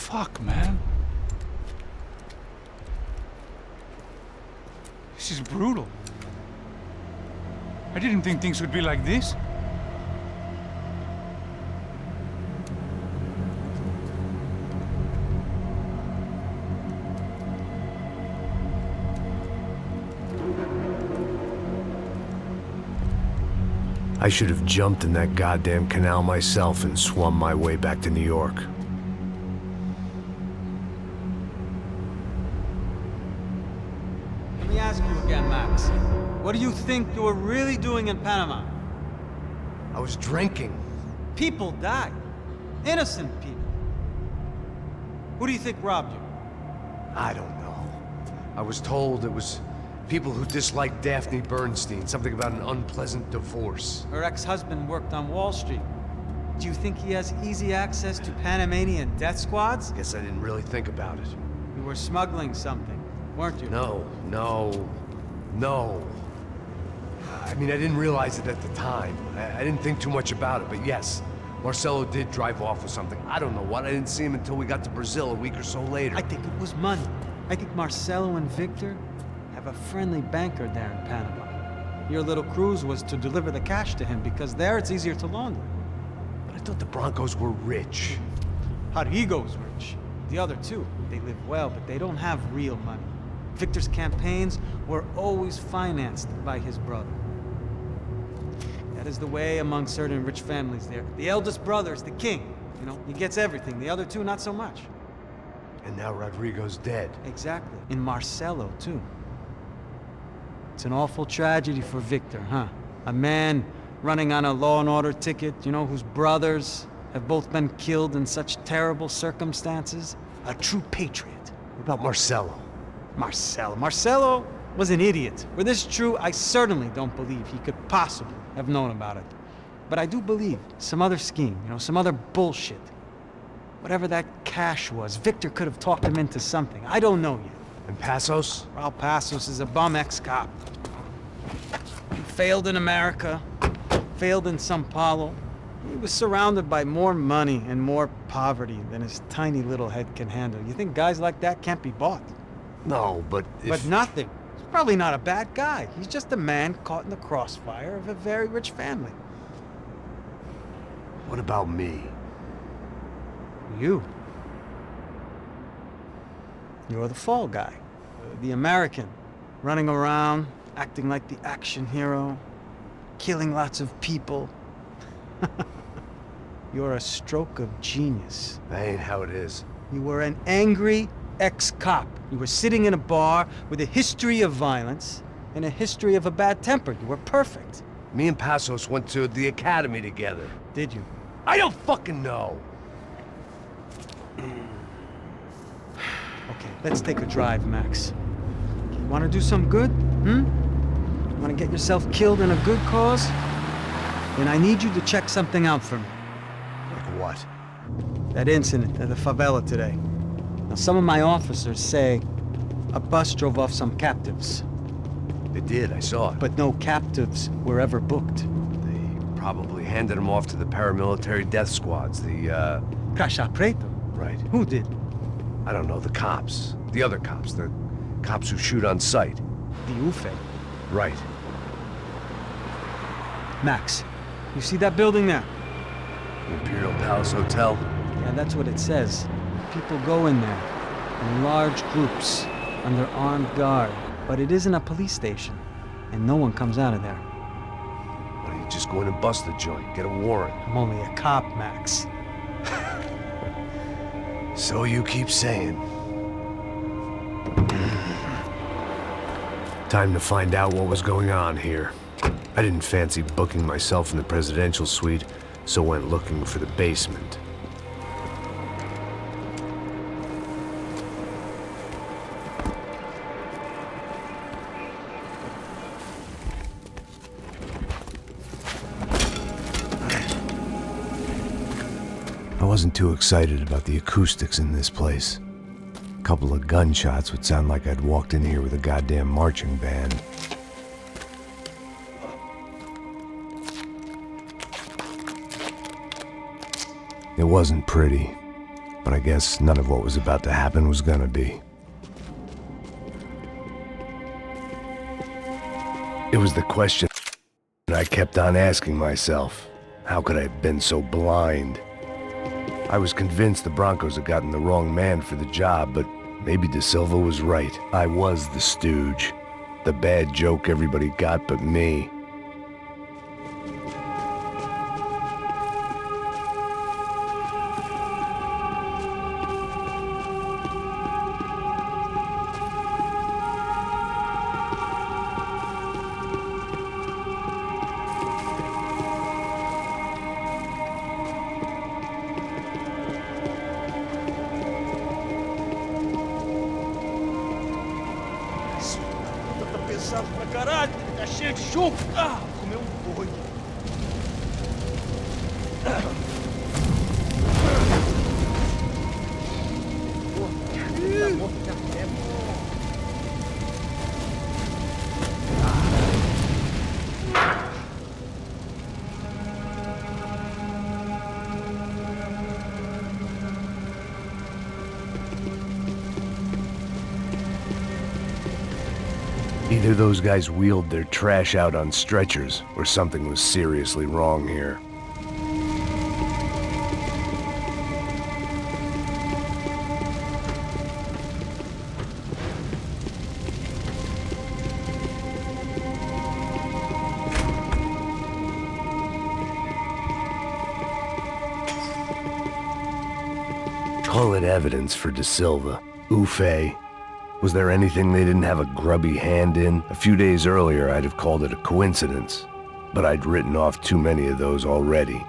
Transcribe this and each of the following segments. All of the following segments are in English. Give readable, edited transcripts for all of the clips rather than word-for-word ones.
fuck, man? This is brutal. I didn't think things would be like this. I should have jumped in that goddamn canal myself and swum my way back to New York. Let me ask you again, Max. What do you think you were really doing in Panama? I was drinking. People died. Innocent people. Who do you think robbed you? I don't know. I was told it was people who disliked Daphne Bernstein, something about an unpleasant divorce. Her ex-husband worked on Wall Street. Do you think he has easy access to Panamanian death squads? Guess I didn't really think about it. You were smuggling something, weren't you? No. I mean, I didn't realize it at the time. I didn't think too much about it, but yes, Marcelo did drive off with something. I don't know what. I didn't see him until we got to Brazil a week or so later. I think it was money. I think Marcelo and Victor have a friendly banker there in Panama. Your little cruise was to deliver the cash to him because there it's easier to launder. But I thought the Broncos were rich. Harabe's rich. The other two, they live well, but they don't have real money. Victor's campaigns were always financed by his brother. That is the way among certain rich families there. The eldest brother is the king. You know, he gets everything. The other two, not so much. And now Rodrigo's dead. Exactly. And Marcelo, too. It's an awful tragedy for Victor, huh? A man running on a law and order ticket, you know, whose brothers have both been killed in such terrible circumstances. A true patriot. What about Marcelo? Marcelo was an idiot. Were this true, I certainly don't believe he could possibly have known about it. But I do believe some other scheme, you know, some other bullshit. Whatever that cash was, Victor could have talked him into something. I don't know yet. And Passos? Raul Passos is a bum ex-cop. He failed in America, failed in Sao Paulo. He was surrounded by more money and more poverty than his tiny little head can handle. You think guys like that can't be bought? No, but But nothing. He's probably not a bad guy. He's just a man caught in the crossfire of a very rich family. What about me? You. You're the fall guy. The American. Running around, acting like the action hero. Killing lots of people. You're a stroke of genius. That ain't how it is. You were an angry ex-cop. You were sitting in a bar with a history of violence and a history of a bad temper. You were perfect. Me and Passos went to the academy together. Did you? I don't fucking know. Okay, let's take a drive, Max. You want to do some good? You want to get yourself killed in a good cause? Then I need you to check something out for me. Like what? That incident at the favela today. Now, some of my officers say a bus drove off some captives. They did, I saw it. But no captives were ever booked. They probably handed them off to the paramilitary death squads, the, Caixa Preto? Right. Who did? I don't know, the cops. The other cops, the cops who shoot on sight. The UFE. Right. Max, you see that building there? The Imperial Palace Hotel? Yeah, that's what it says. People go in there, in large groups, under armed guard. But it isn't a police station, and no one comes out of there. Why don't you just go in and bust the joint, get a warrant? I'm only a cop, Max. So you keep saying. Time to find out what was going on here. I didn't fancy booking myself in the presidential suite, so went looking for the basement. I wasn't too excited about the acoustics in this place. A couple of gunshots would sound like I'd walked in here with a goddamn marching band. It wasn't pretty. But I guess none of what was about to happen was gonna be. It was the question I kept on asking myself. How could I have been so blind? I was convinced the Broncos had gotten the wrong man for the job, but maybe Da Silva was right. I was the stooge. The bad joke everybody got but me. Pesado pra caralho, tá cheio de chumbo. Ah, comeu boi. Either those guys wheeled their trash out on stretchers, or something was seriously wrong here. Call it evidence for Da Silva. Ufe. Was there anything they didn't have a grubby hand in? A few days earlier, I'd have called it a coincidence, but I'd written off too many of those already.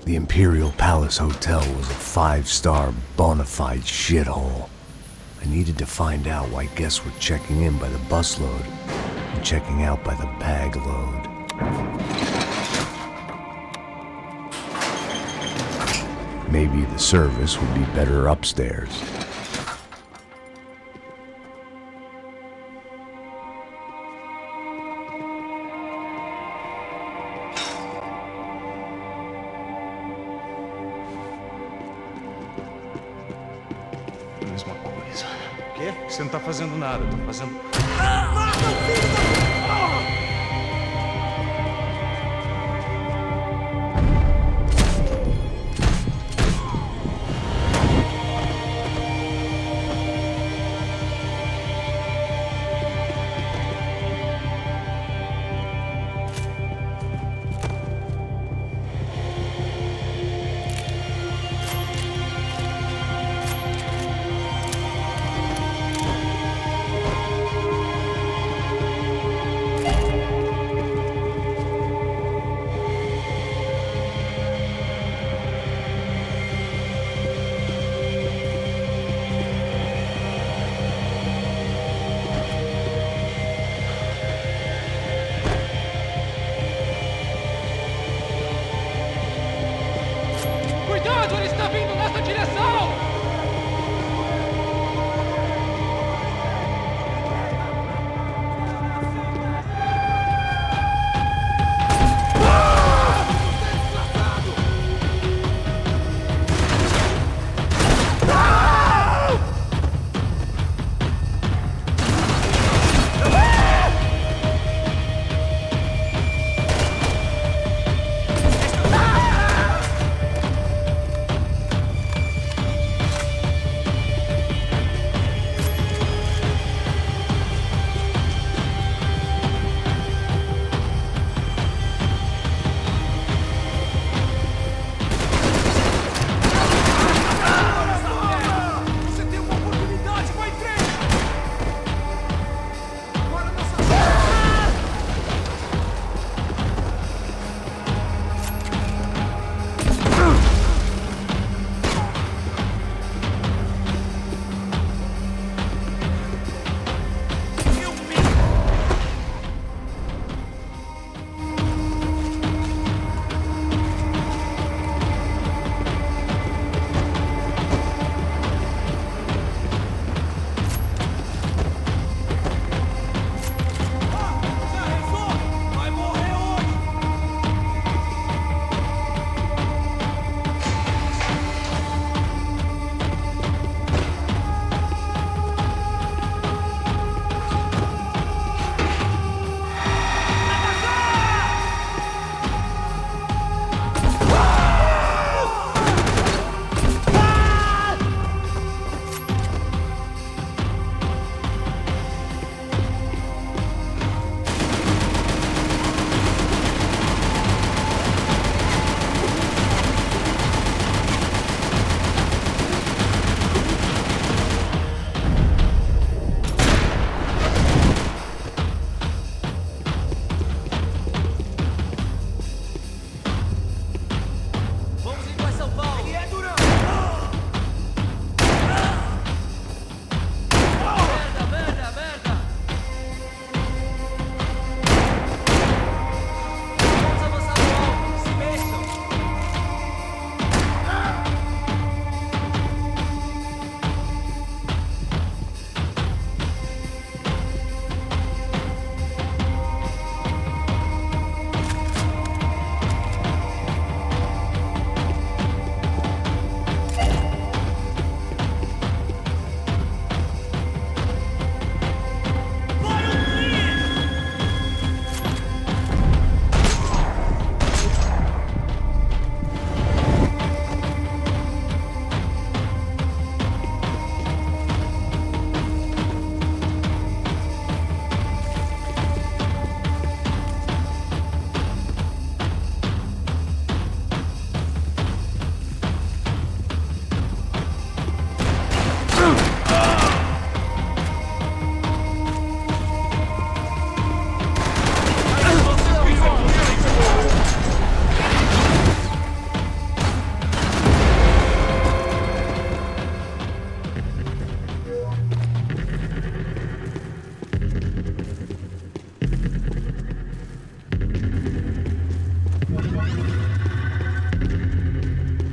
The Imperial Palace Hotel was a 5-star bona fide shithole. I needed to find out why guests were checking in by the busload and checking out by the bag load. Maybe the service would be better upstairs. Mesma coisa. O quê? Você não tá fazendo nada, eu tô fazendo... Cuidado, ele está vindo nessa direção!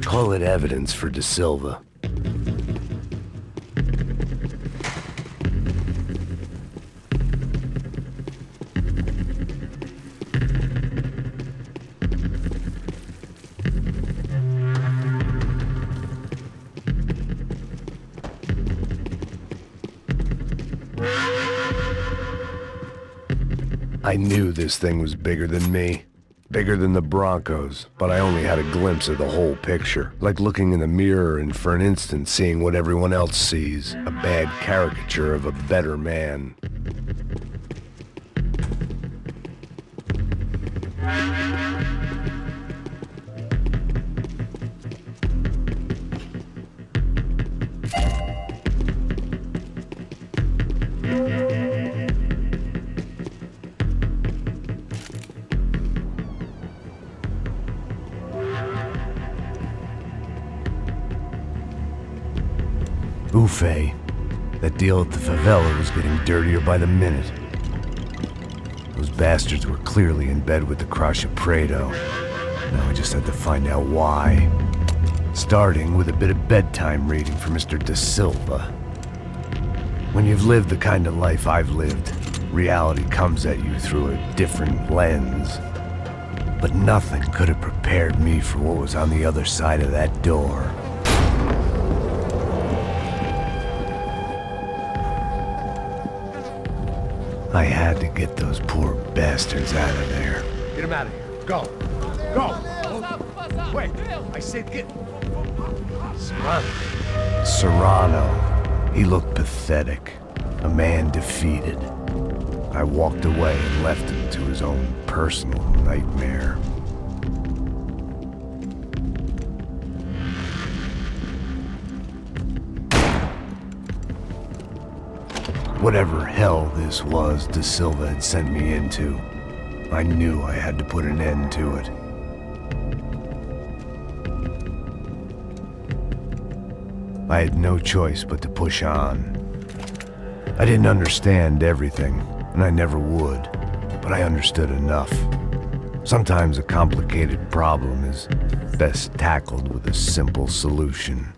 Call it evidence for Da Silva. I knew this thing was bigger than me, bigger than the Broncos, but I only had a glimpse of the whole picture, like looking in the mirror and for an instant seeing what everyone else sees, a bad caricature of a better man. Buffet. That deal at the favela was getting dirtier by the minute. Those bastards were clearly in bed with the Crusher Prado. Now I just had to find out why. Starting with a bit of bedtime reading for Mr. Da Silva. When you've lived the kind of life I've lived, reality comes at you through a different lens. But nothing could have prepared me for what was on the other side of that door. I had to get those poor bastards out of there. Get him out of here. Go. Go. Wait. I said get... Serrano. He looked pathetic. A man defeated. I walked away and left him to his own personal nightmare. Whatever hell this was Da Silva had sent me into, I knew I had to put an end to it. I had no choice but to push on. I didn't understand everything, and I never would, but I understood enough. Sometimes a complicated problem is best tackled with a simple solution.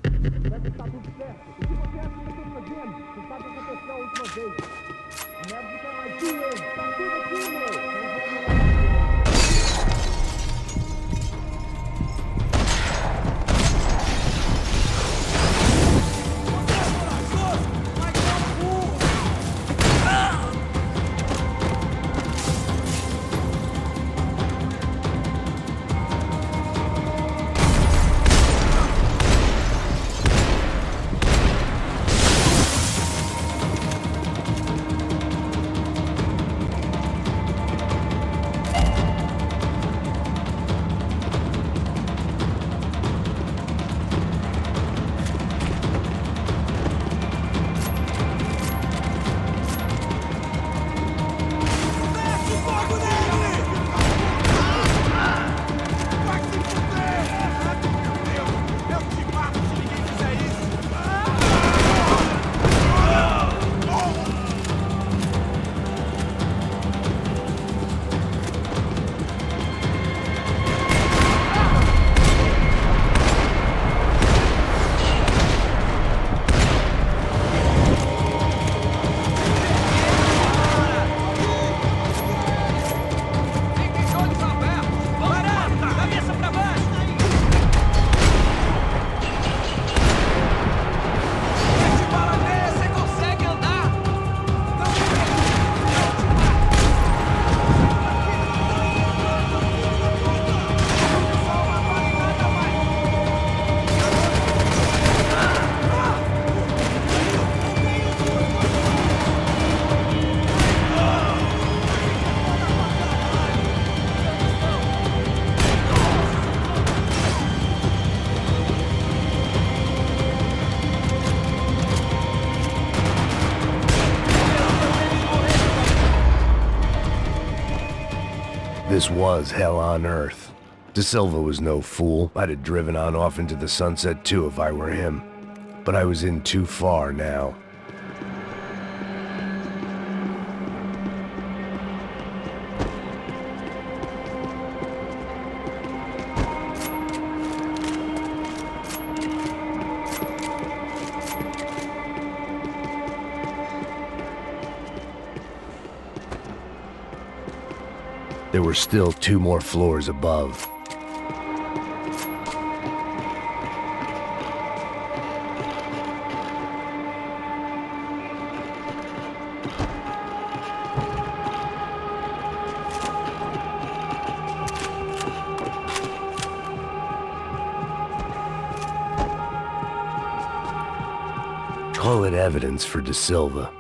This was hell on earth. Da Silva was no fool. I'd have driven on off into the sunset too if I were him. But I was in too far now. There were still 2 more floors above. Call it evidence for Da Silva.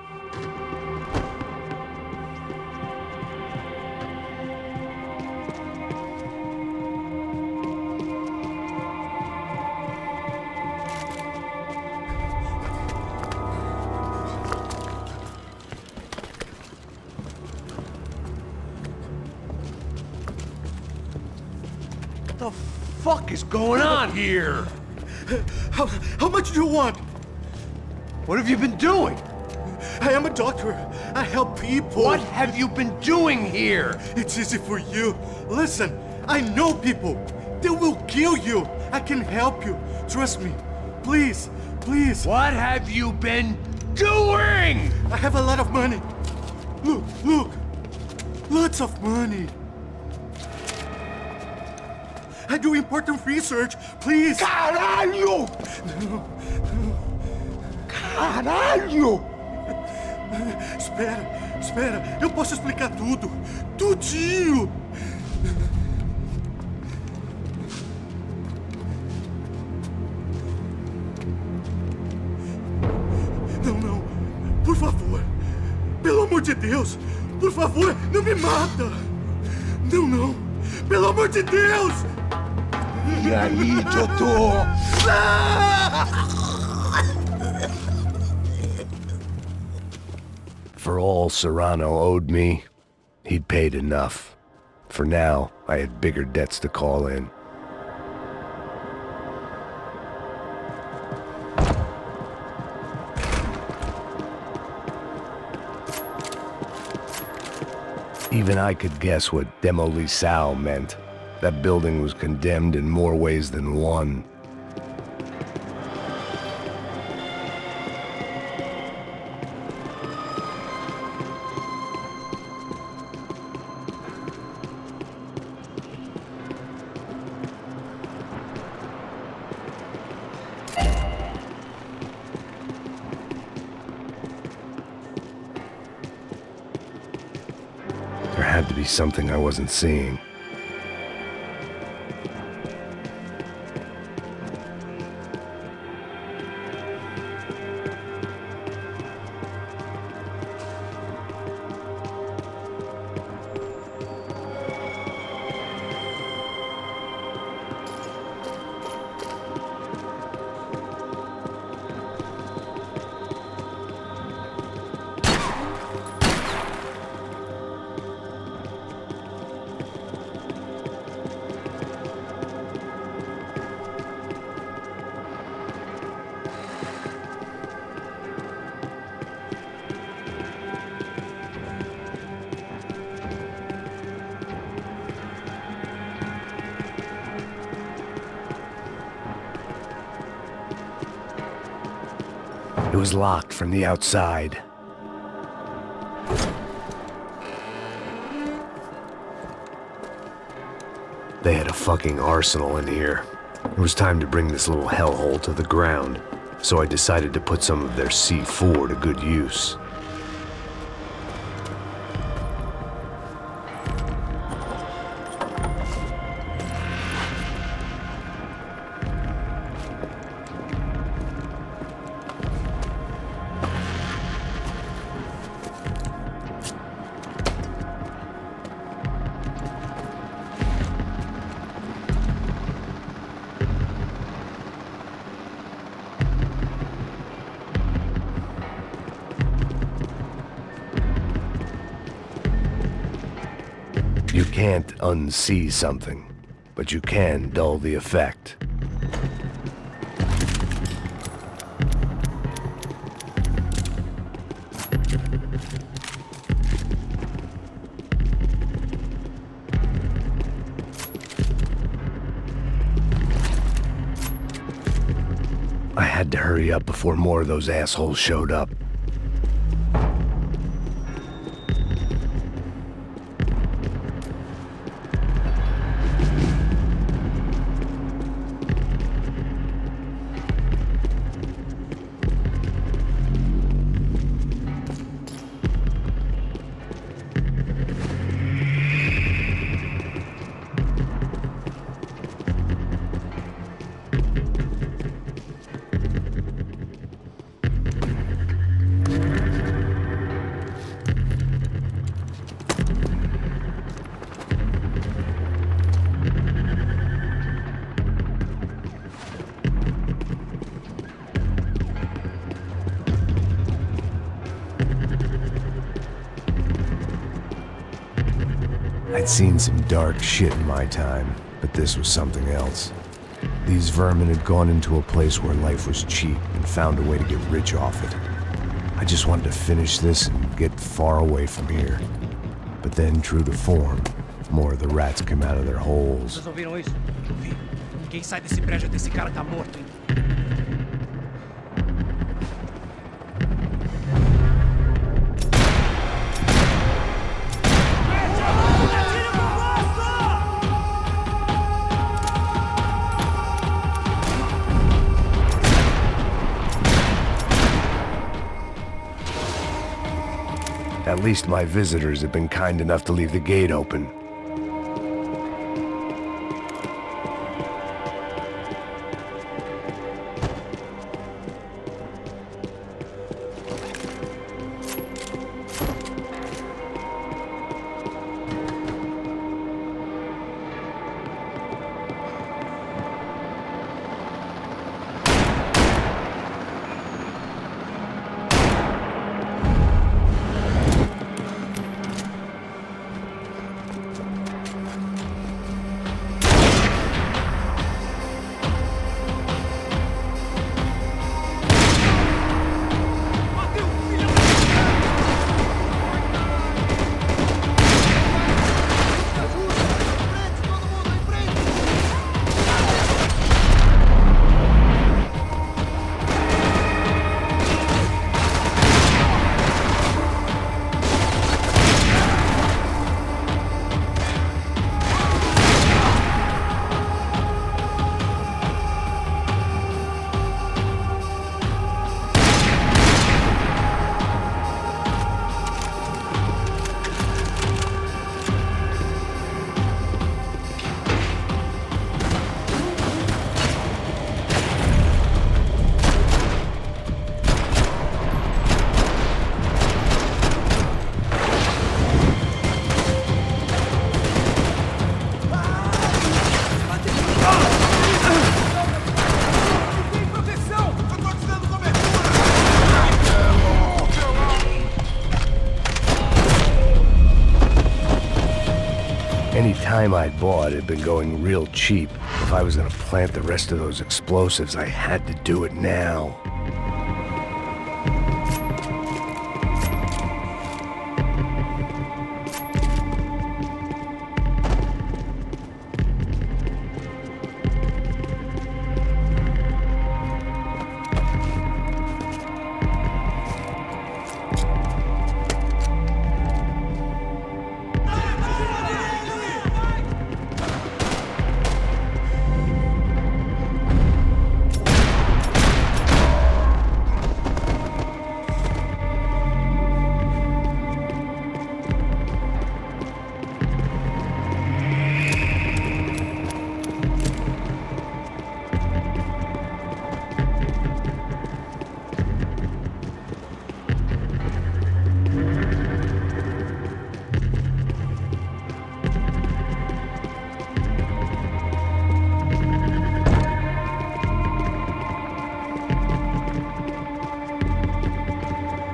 What the fuck is going on here? How much do you want? What have you been doing? I am a doctor. I help people. What have you been doing here? It's easy for you. Listen, I know people. They will kill you. I can help you. Trust me. Please, please. What have you been doing? I have a lot of money. Look, look. Lots of money. I do important research. Please. Caralho! Caralho! Espera. Eu posso explicar tudo. Tudinho. Não. Por favor. Pelo amor de Deus. Por favor, não me mata. Não. Pelo amor de Deus. E aí, doutor? For all Serrano owed me, he'd paid enough. For now, I had bigger debts to call in. Even I could guess what demolição meant. That building was condemned in more ways than one. There had to be something I wasn't seeing. It was locked from the outside. They had a fucking arsenal in here. It was time to bring this little hellhole to the ground, so I decided to put some of their C4 to good use. You can't unsee something, but you can dull the effect. I had to hurry up before more of those assholes showed up. I'd seen some dark shit in my time, but this was something else. These vermin had gone into a place where life was cheap and found a way to get rich off it. I just wanted to finish this and get far away from here. But then, true to form, more of the rats came out of their holes. Vocês ouviram isso? Vi. Quem sai desse prédio até esse cara tá morto, hein? At least my visitors have been kind enough to leave the gate open. Any time I'd bought had been going real cheap. If I was gonna plant the rest of those explosives, I had to do it now.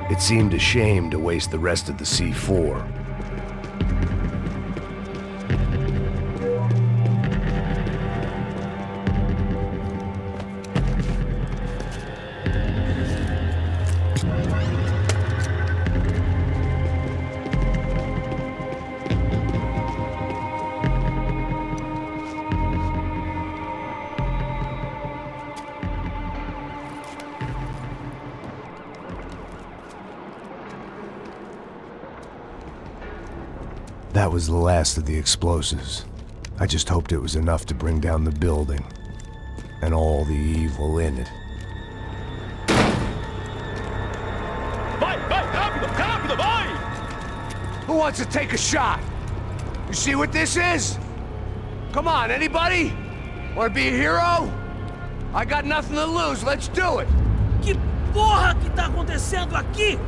It seemed a shame to waste the rest of the C4. That was the last of the explosives. I just hoped it was enough to bring down the building and all the evil in it. Vai, rápido, rápido, vai! Who wants to take a shot? You see what this is? Come on, anybody? Want to be a hero? I got nothing to lose, let's do it! Que porra que tá acontecendo aqui?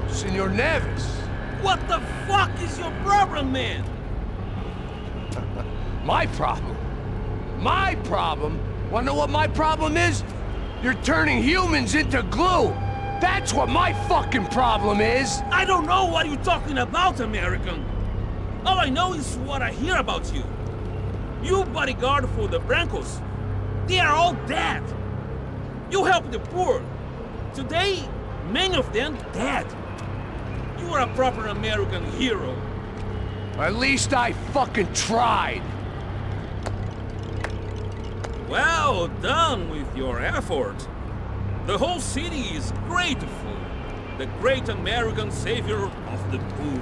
Senor Neves. What the fuck is your problem, man? My problem? My problem? Wanna know what my problem is? You're turning humans into glue! That's what my fucking problem is! I don't know what you're talking about, American. All I know is what I hear about you. You bodyguard for the Brancos. They are all dead. You help the poor. Today, many of them dead. You are a proper American hero. At least I fucking tried. Well done with your effort. The whole city is grateful. The great American savior of the poor.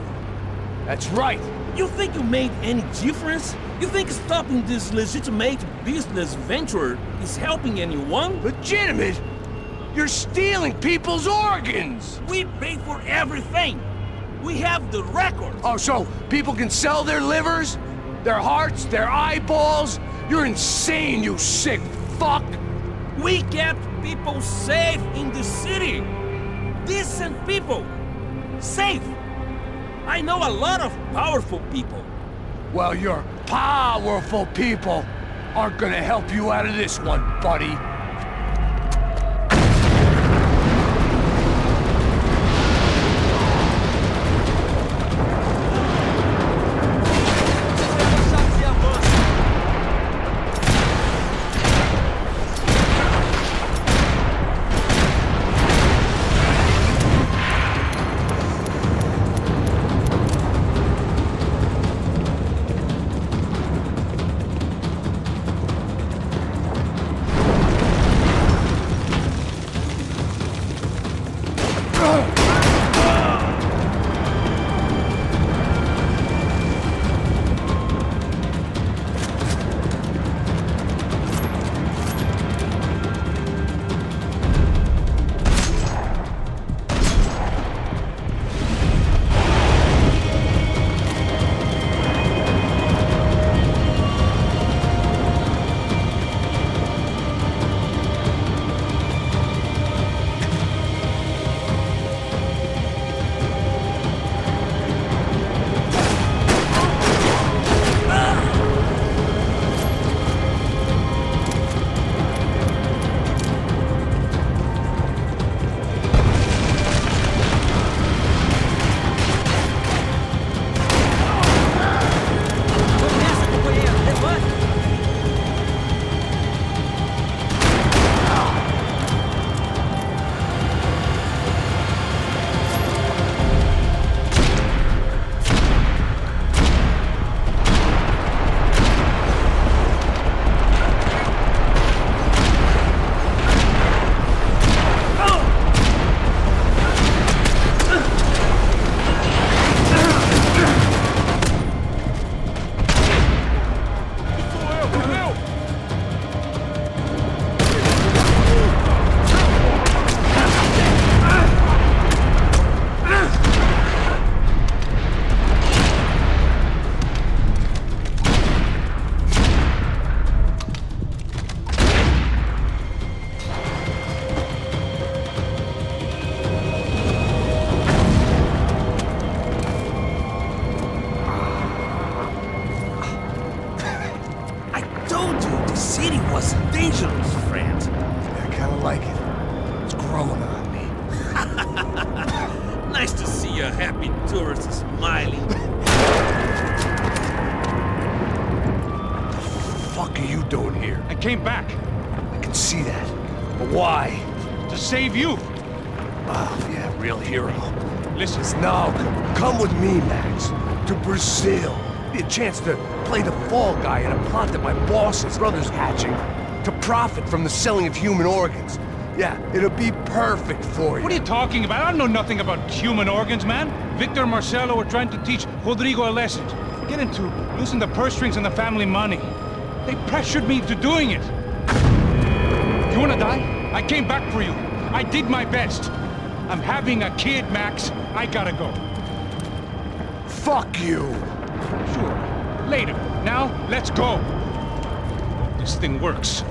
That's right. You think you made any difference? You think stopping this legitimate business venture is helping anyone? Legitimate? You're stealing people's organs! We pay for everything. We have the records. Oh, so people can sell their livers? Their hearts? Their eyeballs? You're insane, you sick fuck! We kept people safe in the city. Decent people. Safe. I know a lot of powerful people. Well, your powerful people aren't gonna help you out of this one, buddy. Nice to see a happy tourist smiling. What the fuck are you doing here? I came back I can see that. But why? to save you. Oh, yeah, real hero. Listen, Now, come with me, Max. To Brazil. Be a chance to play the fall guy in a plot that my boss's brother's hatching. To profit from the selling of human organs. Yeah, it'll be perfect for you. what are you talking about? I don't know nothing about human organs, man. Victor and Marcelo were trying to teach Rodrigo a lesson. Get into losing the purse strings and the family money. They pressured me into doing it. You wanna die? I came back for you. I did my best. I'm having a kid, Max. I gotta go. Fuck you. Sure. Later. Now, let's go. This thing works.